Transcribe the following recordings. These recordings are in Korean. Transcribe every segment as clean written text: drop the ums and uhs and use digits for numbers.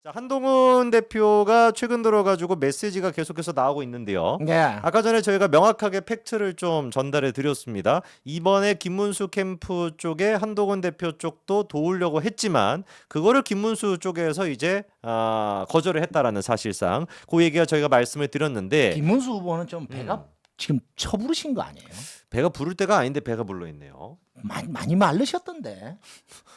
자, 한동훈 대표가 최근 들어가지고 메시지가 계속해서 나오고 있는데요. 네. 아까 전에 저희가 명확하게 팩트를 좀 전달해 드렸습니다. 이번에 김문수 캠프 쪽에 한동훈 대표 쪽도 도우려고 했지만 그거를 김문수 쪽에서 이제 거절을 했다라는 사실상 그 얘기가 저희가 말씀을 드렸는데 김문수 후보는 좀 배가 지금 처부르신 거 아니에요? 배가 부를 때가 아닌데 배가 불러 있네요. 많이 마르셨던데.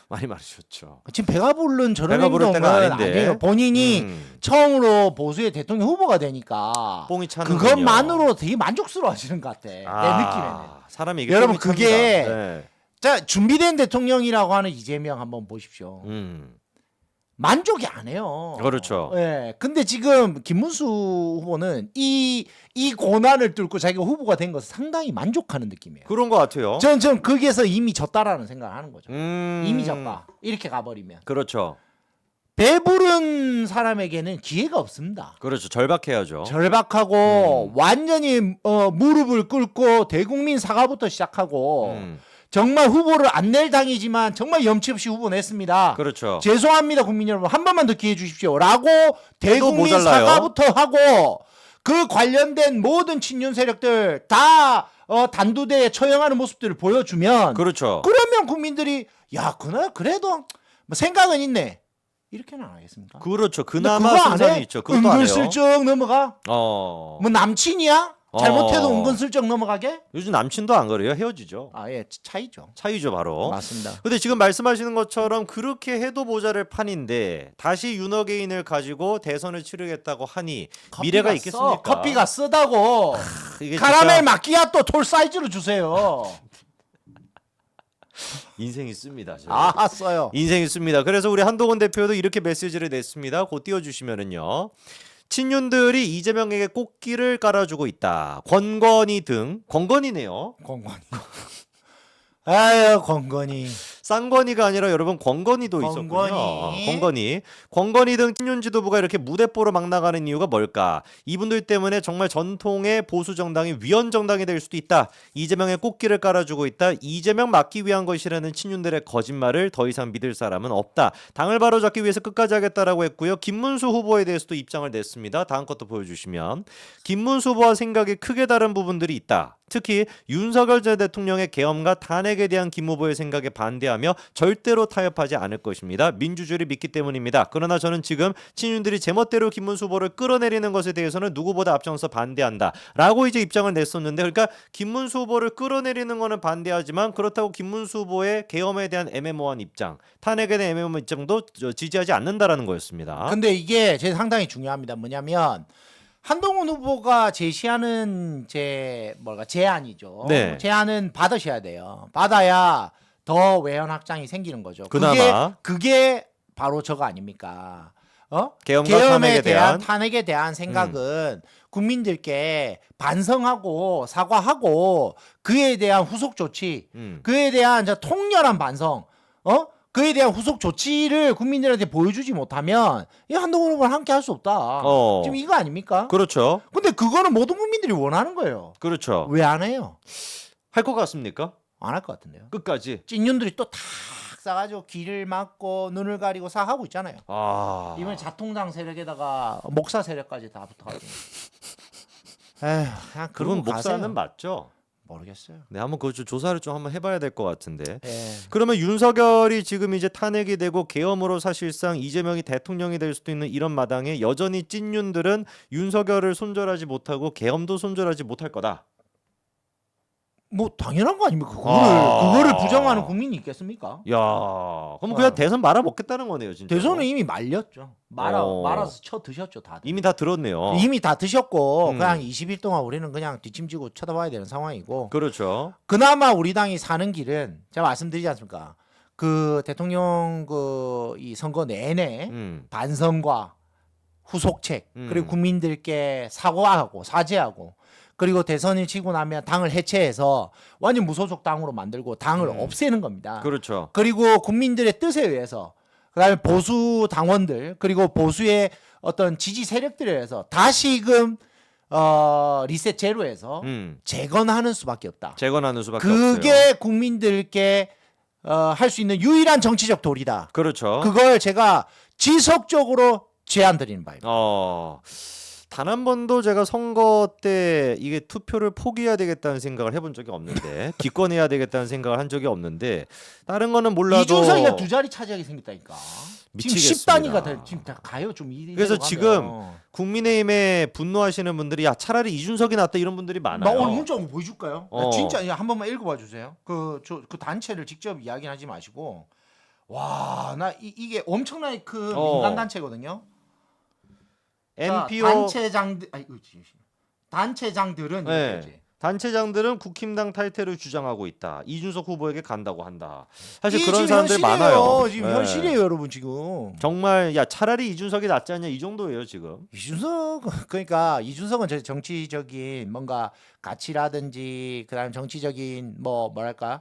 많이 말하셨죠. 지금 배가 부른 저런 배가 부를 행동은 때가 아닌데. 아니에요. 본인이 처음으로 보수의 대통령 후보가 되니까 뽕이 차는군요. 그것만으로 되게 만족스러워하시는 것 같아. 내 느낌에는. 사람이 이게 여러분, 뽕이 그게 찹니다. 네. 자, 준비된 대통령이라고 하는 이재명 한번 보십시오. 만족이 안 해요. 그렇죠. 예. 근데 지금 김문수 후보는 이 고난을 뚫고 자기가 후보가 된 것을 상당히 만족하는 느낌이에요. 그런 것 같아요. 전 거기에서 이미 졌다라는 생각을 하는 거죠. 음. 이미 졌다. 이렇게 가버리면. 그렇죠. 배부른 사람에게는 기회가 없습니다. 그렇죠. 절박해야죠. 절박하고 완전히 무릎을 꿇고 대국민 사과부터 시작하고 정말 후보를 안 낼 당이지만 정말 염치 없이 후보 냈습니다. 그렇죠. 죄송합니다, 국민 여러분. 한 번만 더 기회 주십시오. 라고 대국민 모자라요. 사과부터 하고 그 관련된 모든 친윤 세력들 다 단두대에 처형하는 모습들을 보여주면 그렇죠. 그러면 국민들이 야, 그래도 뭐 생각은 있네. 이렇게는 안 하겠습니까? 그렇죠. 근데 그나마 그거 안 승산이 해? 있죠. 그것도 안 해요. 은근슬쩍 넘어가? 뭐 남친이야? 잘못해도 은근슬쩍 넘어가게? 요즘 남친도 안 그래요. 헤어지죠. 예, 차이죠. 차이죠, 바로. 맞습니다. 근데 지금 말씀하시는 것처럼 그렇게 해도 모자랄 판인데 다시 윤호개인을 가지고 대선을 치르겠다고 하니 미래가 있겠습니까? 커피가 쓰다고. 이게 카라멜 진짜 마키아또 톨 사이즈로 주세요. 인생이 씁니다. 써요. 인생이 씁니다. 그래서 우리 한동훈 대표도 이렇게 메시지를 냈습니다. 곧 띄워주시면은요. 친윤들이 이재명에게 꽃길을 깔아주고 있다. 권건희 등 권건희네요. 권건희. 아유, 권건희. 쌍건희가 아니라 여러분 권건희도 권건희. 있었군요. 권건희 등 친윤 지도부가 이렇게 무대뽀로 막 나가는 이유가 뭘까? 이분들 때문에 정말 전통의 보수 정당이 위헌 정당이 될 수도 있다. 이재명의 꽃길을 깔아주고 있다. 이재명 막기 위한 것이라는 친윤들의 거짓말을 더 이상 믿을 사람은 없다. 당을 바로잡기 위해서 끝까지 하겠다라고 했고요. 김문수 후보에 대해서도 입장을 냈습니다. 다음 것도 보여주시면 김문수 후보와 생각이 크게 다른 부분들이 있다. 특히 윤석열 전 대통령의 계엄과 탄핵에 대한 김 후보의 생각에 반대하며 절대로 타협하지 않을 것입니다. 민주주의를 믿기 때문입니다. 그러나 저는 지금 친윤들이 제멋대로 김문수 후보를 끌어내리는 것에 대해서는 누구보다 앞장서 반대한다. 라고 이제 입장을 냈었는데 그러니까 김문수 후보를 끌어내리는 거는 반대하지만 그렇다고 김문수 후보의 계엄에 대한 애매모호한 입장, 탄핵에 대한 애매모호한 입장도 지지하지 않는다라는 거였습니다. 근데 이게 상당히 중요합니다. 뭐냐면 한동훈 후보가 제시하는 제안이죠. 네. 제안은 받으셔야 돼요. 받아야 더 외연 확장이 생기는 거죠. 그나마. 그게 바로 저거 아닙니까? 계엄과 탄핵에 대한 탄핵에 대한 생각은 국민들께 반성하고 사과하고 그에 대한 후속 조치, 그에 대한 통렬한 반성, 그에 대한 후속 조치를 국민들한테 보여주지 못하면 이 한동훈 후보를 함께 할 수 없다. 지금 이거 아닙니까? 그렇죠. 근데 그거는 모든 국민들이 원하는 거예요. 그렇죠. 왜 안 해요? 할 것 같습니까? 안 할 것 같은데요. 끝까지. 찐년들이 또 탁 싸가지고 귀를 막고 눈을 가리고 사 하고 있잖아요. 이번에 자통당 세력에다가 목사 세력까지 다 붙어가지고. 에휴, 그냥 그분 그러고 목사는 가세요. 맞죠? 모르겠어요. 네, 한번 그거 좀 조사를 좀 한번 해봐야 될 것 같은데. 예. 그러면 윤석열이 지금 이제 탄핵이 되고 계엄으로 사실상 이재명이 대통령이 될 수도 있는 이런 마당에 여전히 찐윤들은 윤석열을 손절하지 못하고 계엄도 손절하지 못할 거다. 뭐 당연한 거 아닙니까? 그거를 부정하는 국민이 있겠습니까? 야, 그럼 그냥 대선 말아먹겠다는 거네요, 진짜. 대선은 이미 말렸죠. 말아서 쳐 드셨죠, 다들. 이미 다 들었네요. 이미 다 드셨고 그냥 20일 동안 우리는 그냥 뒷짐지고 쳐다봐야 되는 상황이고. 그렇죠. 그나마 우리 당이 사는 길은 제가 말씀드리지 않습니까? 그 대통령 이 선거 내내 반성과 후속책 그리고 국민들께 사과하고 사죄하고 그리고 대선을 치고 나면 당을 해체해서 완전 무소속 당으로 만들고 당을 없애는 겁니다. 그렇죠. 그리고 국민들의 뜻에 의해서 그다음에 보수 당원들 그리고 보수의 어떤 지지 세력들에 의해서 다시금 리셋 제로에서 재건하는 수밖에 없다. 재건하는 수밖에 없어요. 그게 국민들께 할 수 있는 유일한 정치적 도리다. 그렇죠. 그걸 제가 지속적으로 제안 드리는 바입니다. 단 한 번도 제가 선거 때 이게 투표를 포기해야 되겠다는 생각을 해본 적이 없는데 기권해야 되겠다는 생각을 한 적이 없는데 다른 거는 몰라도 이준석이가 두 자리 차지하게 생겼다니까. 지금 미치겠습니다. 10단위가 지금 다 가요 좀. 그래서 지금 국민의힘에 분노하시는 분들이 야 차라리 이준석이 낫다 이런 분들이 나 많아요. 오늘 문자 한번 보여줄까요? 어. 진짜 한 번만 읽어봐 주세요. 그 단체를 직접 이야기하지 마시고 와 나 이게 엄청나게 큰 민간 단체거든요. NPO 단체장들은 네. 이렇게 단체장들은 국힘당 탈퇴를 주장하고 있다. 이준석 후보에게 간다고 한다. 사실 이게 그런 지금 사람들 현실이에요. 많아요. 지금 네. 현실이에요, 여러분 지금. 정말 야 차라리 이준석이 낫지 않냐 이 정도예요 지금. 이준석 그러니까 이준석은 저 정치적인 뭔가 가치라든지 그다음 정치적인 뭐랄까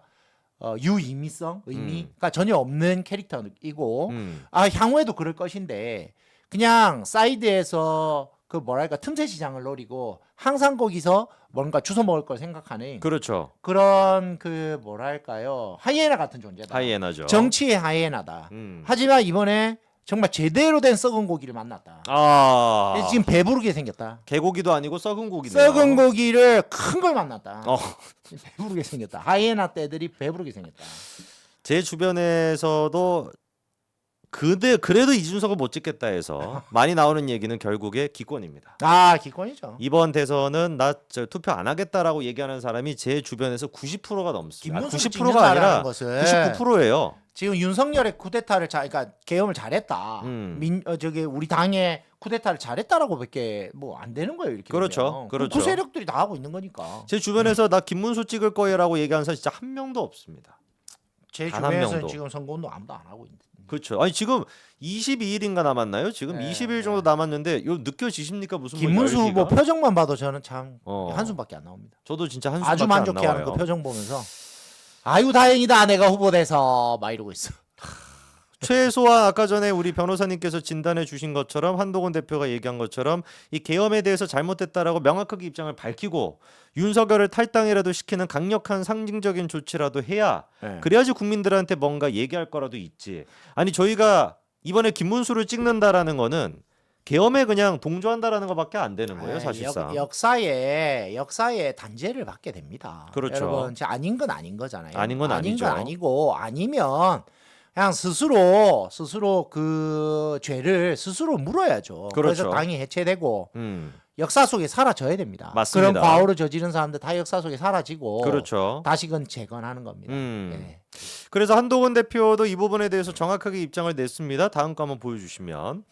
유의미성 의미가 전혀 없는 캐릭터이고 향후에도 그럴 것인데 그냥 사이드에서 그 뭐랄까 틈새 시장을 노리고 항상 거기서 뭔가 주워 먹을 걸 생각하는 그렇죠. 그런 그 뭐랄까요 하이에나 같은 존재다. 하이에나죠. 정치의 하이에나다. 하지만 이번에 정말 제대로 된 썩은 고기를 만났다. 지금 배부르게 생겼다. 개고기도 아니고 썩은 고기네요. 썩은 고기를 큰 걸 만났다. 어. 배부르게 생겼다. 하이에나 떼들이 배부르게 생겼다. 제 주변에서도 그래도 이준석을 못 찍겠다 해서 많이 나오는 얘기는 결국에 기권입니다. 기권이죠. 이번 대선은 나 투표 안 하겠다라고 얘기하는 사람이 제 주변에서 90%가 넘습니다. 90%가 아니라 99%예요. 지금 윤석열의 쿠데타를 그러니까 계엄을 잘했다. 우리 당의 쿠데타를 잘했다라고밖에 뭐 안 되는 거예요. 이렇게 그렇죠. 보면. 그렇죠. 그 세력들이 다 하고 있는 거니까. 제 주변에서 나 김문수 찍을 거예요라고 얘기하는 사람 진짜 한 명도 없습니다. 제 단한 주변에서는 명도. 지금 선거운동 아무도 안 하고 있는. 그렇죠. 아니 지금 22일인가 남았나요? 지금 네, 20일 정도 남았는데 요 느껴지십니까 무슨 뭐 김문수 후보 열기가? 표정만 봐도 저는 참 어. 한숨밖에 안 나옵니다. 저도 진짜 한숨밖에 아주 안 만족해하는 나와요. 그 표정 보면서 아유 다행이다 내가 후보돼서 막 이러고 있어. 최소한 아까 전에 우리 변호사님께서 진단해 주신 것처럼 한동훈 대표가 얘기한 것처럼 이 계엄에 대해서 잘못됐다라고 명확하게 입장을 밝히고 윤석열을 탈당이라도 시키는 강력한 상징적인 조치라도 해야 그래야지 국민들한테 뭔가 얘기할 거라도 있지. 아니 저희가 이번에 김문수를 찍는다라는 거는 계엄에 그냥 동조한다라는 것밖에 안 되는 거예요, 사실상. 역사의 단죄를 받게 됩니다. 그렇죠. 여러분, 아닌 건 아닌 거잖아요. 아닌 건 아니죠. 아니고 아니면 그냥 스스로 그 죄를 스스로 물어야죠. 그렇죠. 그래서 당이 해체되고 역사 속에 사라져야 됩니다. 맞습니다. 그런 과오를 저지른 사람들 다 역사 속에 사라지고 그렇죠. 다시금 재건하는 겁니다. 예. 그래서 한동훈 대표도 이 부분에 대해서 정확하게 입장을 냈습니다. 다음 거 한번 보여주시면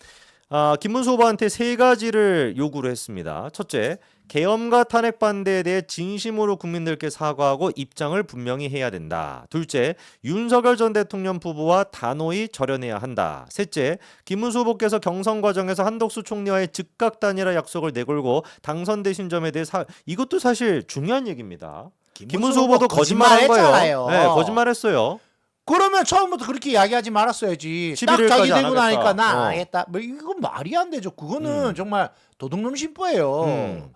김문수 후보한테 세 가지를 요구를 했습니다. 첫째, 계엄과 탄핵 반대에 대해 진심으로 국민들께 사과하고 입장을 분명히 해야 된다. 둘째, 윤석열 전 대통령 부부와 단호히 절연해야 한다. 셋째, 김문수 후보께서 경선 과정에서 한덕수 총리와의 즉각 단일화 약속을 내걸고 당선되신 점에 대해 이것도 사실 중요한 얘기입니다. 김문수 후보도 거짓말한 거예요. 네, 거짓말했어요. 그러면 처음부터 그렇게 이야기하지 말았어야지. 딱 11일까지 자기 안 되고 나니까 하겠다. 나 안 하겠다. 뭐 이건 말이 안 되죠. 그거는 정말 도둑놈 심보예요.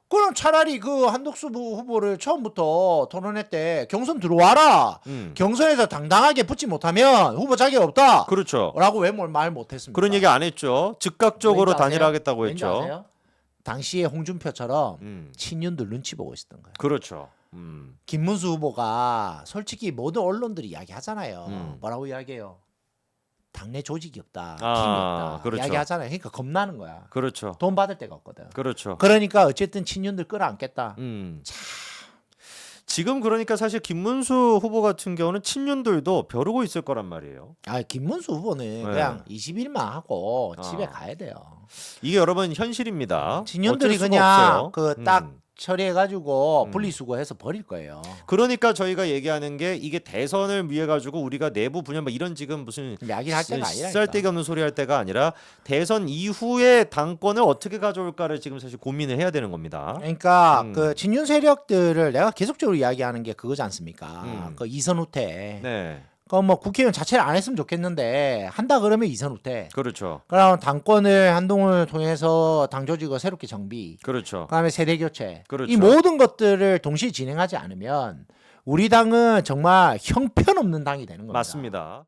그럼 차라리 그 한덕수 후보를 처음부터 토론회 때 경선 들어와라. 경선에서 당당하게 붙지 못하면 후보 자격 없다. 그렇죠. 라고 왜 말 못했습니까? 그런 얘기 안 했죠. 즉각적으로 왠지 아세요? 단일화하겠다고 왠지 했죠. 아세요? 당시에 홍준표처럼 친윤들 눈치 보고 있었던 거예요. 그렇죠. 김문수 후보가 솔직히 모든 언론들이 이야기하잖아요. 뭐라고 이야기해요? 당내 조직이 없다, 팀이 없다 그렇죠. 이야기하잖아요. 그러니까 겁나는 거야. 그렇죠. 돈 받을 데가 없거든. 그렇죠. 그러니까 어쨌든 친윤들 끌어안겠다. 지금 그러니까 사실 김문수 후보 같은 경우는 친윤들도 벼르고 있을 거란 말이에요. 김문수 후보는 그냥 20일만 하고 집에 가야 돼요. 이게 여러분 현실입니다. 친윤들이 어쩔 수가 그냥 없어요. 그 딱 처리해가지고 분리수거해서 버릴 거예요. 그러니까 저희가 얘기하는 게 이게 대선을 위해 가지고 우리가 내부 분열 뭐 이런 지금 무슨 이야기를 할 때가 아니라 쓸데기 없는 소리 할 때가 아니라 대선 이후에 당권을 어떻게 가져올까를 지금 사실 고민을 해야 되는 겁니다. 그러니까 그 친윤 세력들을 내가 계속적으로 이야기하는 게 그거지 않습니까? 그 이선 후퇴. 네. 그 뭐 국회의원 자체를 안 했으면 좋겠는데 한다 그러면 이선 후퇴. 그렇죠. 그럼 당권을 한동훈을 통해서 당 조직을 새롭게 정비. 그렇죠. 그다음에 세대 교체. 그렇죠. 이 모든 것들을 동시에 진행하지 않으면 우리 당은 정말 형편없는 당이 되는 겁니다. 맞습니다.